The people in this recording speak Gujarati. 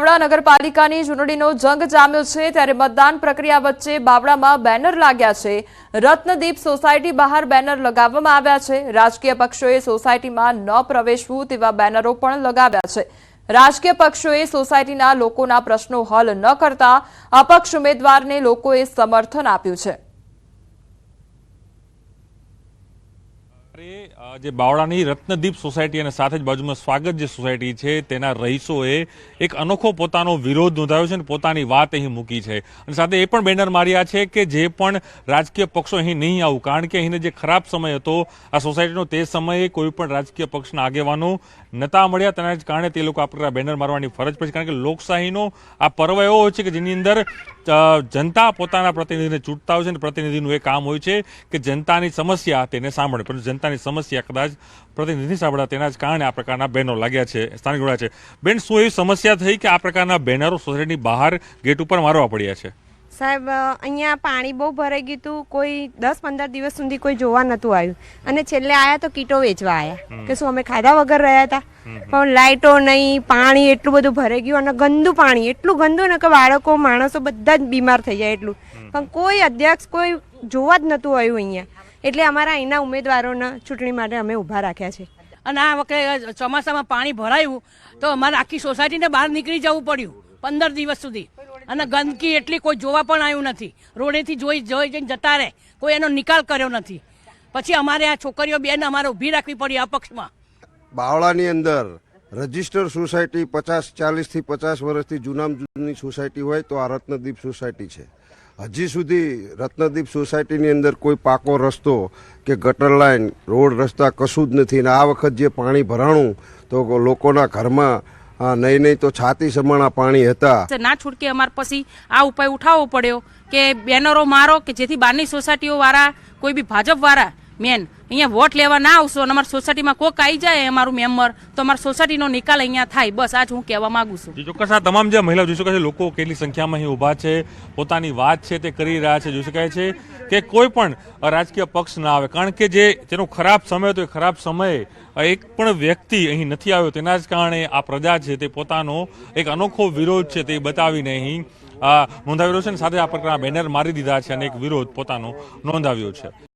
બાવળા નગરપાલિકાની ચૂંટણીનો જંગ જામ્યો છે ત્યારે મતદાન પ્રક્રિયા વચ્ચે બાવળામાં બેનર લાગ્યા છે। રત્નદીપ સોસાયટી બહાર બેનર લગાવવામાં આવ્યા છે। રાજકીય પક્ષોએ સોસાયટીમાં ન પ્રવેશવું તેવા બેનરો પણ લગાવ્યા છે। રાજકીય પક્ષોએ સોસાયટીના લોકોના પ્રશ્નો હલ ન કરતા અપક્ષ ઉમેદવારને લોકોએ સમર્થન આપ્યું છે। જે બાવળાની રત્નદીપ સોસાયટી અને સાથે જ બાજુમાં સ્વાગત જે સોસાયટી છે તેના રહીશોએ એક અનોખો પોતાનો વિરોધ નોંધાવ્યો છે અને પોતાની વાત અહીં મૂકી છે અને સાથે એ પણ બેનર માર્યા છે કે જે પણ રાજકીય પક્ષો અહીં નહીં આવું, કારણ કે અહીંનો જે ખરાબ સમય હતો આ સોસાયટીનો તે સમયે કોઈ પણ રાજકીય પક્ષના આગેવાનો નતા મળ્યા, તેના જ કારણે તે લોકો આ પ્રકારના બેનર મારવાની ફરજ પડી, કારણ કે લોકશાહીનો આ પર્વ એવો હોય છે કે જેની અંદર જનતા પોતાના પ્રતિનિધિને ચૂંટતા હોય છે અને પ્રતિનિધિનું એ કામ હોય છે કે જનતાની સમસ્યા તેને સાંભળે, પરંતુ જનતાની સમસ્યા કદાચ પ્રતિનિધિ સાંભળ્યા, તેના જ કારણે આ પ્રકારના બેનરો લાગ્યા છે, સ્થાનિક જોડાયા છે। બેન, શું એવી સમસ્યા થઈ કે આ પ્રકારના બેનરો સોસાયટીની બહાર ગેટ ઉપર મારવા પડ્યા છે? સાહેબ, અહીંયા પાણી બહુ ભરાઈ ગયું હતું, કોઈ 10-15 દિવસ સુધી કોઈ જોવા નતું આવ્યું અને છેલ્લે આવ્યા તો કીટો વેચવા આવ્યા કે શું અમે ખાધા વગર રહ્યા હતા, પણ લાઇટો નહીં, પાણી એટલું બધું ભરાઈ ગયું અને ગંદુ પાણી, એટલું ગંદુ ને કે બાળકો માણસો બધા જ બીમાર થઈ જાય એટલું, પણ કોઈ અધ્યક્ષ કોઈ જોવા જ નતું આવ્યું અહીંયા, એટલે અમારા અહીંના ઉમેદવારોના ચૂંટણી માટે અમે ઊભા રાખ્યા છે। અને આ વખતે ચોમાસામાં પાણી ભરાયું તો અમારે આખી સોસાયટીને બહાર નીકળી જવું પડ્યું 15 દિવસ સુધી, અને ગંદકી એટલી કોઈ જોવા પણ આવ્યું નથી, રોડેથી જઈને જતા રહે, કોઈ એનો નિકાલ કર્યો નથી। પછી અમારે આ છોકરીઓ બેન અમારે ઊભી રાખવી પડી અપક્ષમાં। બાવળાની અંદર રજિસ્ટર સોસાયટી 40 થી 50 વર્ષથી જૂની સોસાયટી હોય તો આ રત્નદીપ સોસાયટી છે। હજી સુધી રત્નદીપ સોસાયટીની અંદર કોઈ પાકો રસ્તો કે ગટર લાઈન, રોડ રસ્તા કશું જ નથી, અને આ વખત જે પાણી ભરાણું તો લોકોના ઘરમાં નહીં તો છાતી સમાણા પાણી હતા। ના છૂટકે અમારે પછી આ ઉપાય ઉઠાવવો પડ્યો કે બેનરો મારો કે જેથી બહારની સોસાયટીઓ વાળા કોઈ બી ભાજપ વાળા મેન અહીંયા વોટ લેવા ના આવશો અને અમારી સોસાયટીમાં કોક આવી જાય અમારું મેમ્બર તો અમારી સોસાયટીનો નિકાલ અહીંયા થાય, બસ આ જ હું કહેવા માંગુ છું। ચોક્કસ આ તમામ જે મહિલાઓ જોઈ શકાય છે, લોકો કેટલી સંખ્યામાં અહીં ઊભા છે, પોતાની વાત છે તે કરી રહ્યા છે। જોઈ શકાય છે કે કોઈ પણ રાજકીય પક્ષ ના આવે, કારણ કે જેનો ખરાબ સમય હતો એ ખરાબ સમયે એક પણ વ્યક્તિ અહીં નથી આવ્યો, તેના જ કારણે આ પ્રજા છે તે પોતાનો એક અનોખો વિરોધ છે તે બતાવીને અહીં નોંધાવેલો છે અને સાથે આ પ્રકારના બેનર મારી દીધા છે અને એક વિરોધ પોતાનો નોંધાવ્યો છે।